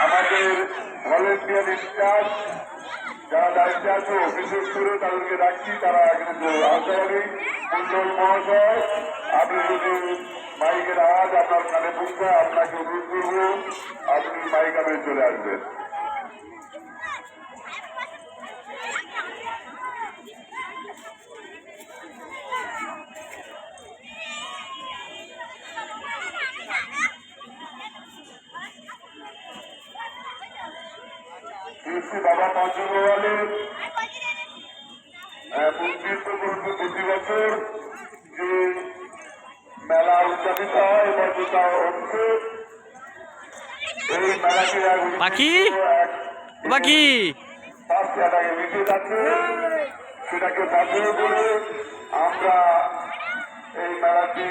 আমাদের volunteer in charge যারা দায়িত্বে আছে বিশেষ করে তাদেরকে রাখছি, তারা কিন্তু আশাবাদী। মন্ডল মহাশয়, আপনি যদি মাইকের আওয়াজ আপনার কানে পৌঁছে, আপনাকে অনুরোধ করব আপনি মাইক আপনি চলে আসবেন। বাবা পঞ্চগোয়ালের প্রতি বছর যে মেলা উদযাপিত হয় এবং যেটা হচ্ছে এই মেলাটি বাচ্চাটাকে মিশে যাচ্ছে, সেটাকে বাধ্য করে আমরা এই মেলাটি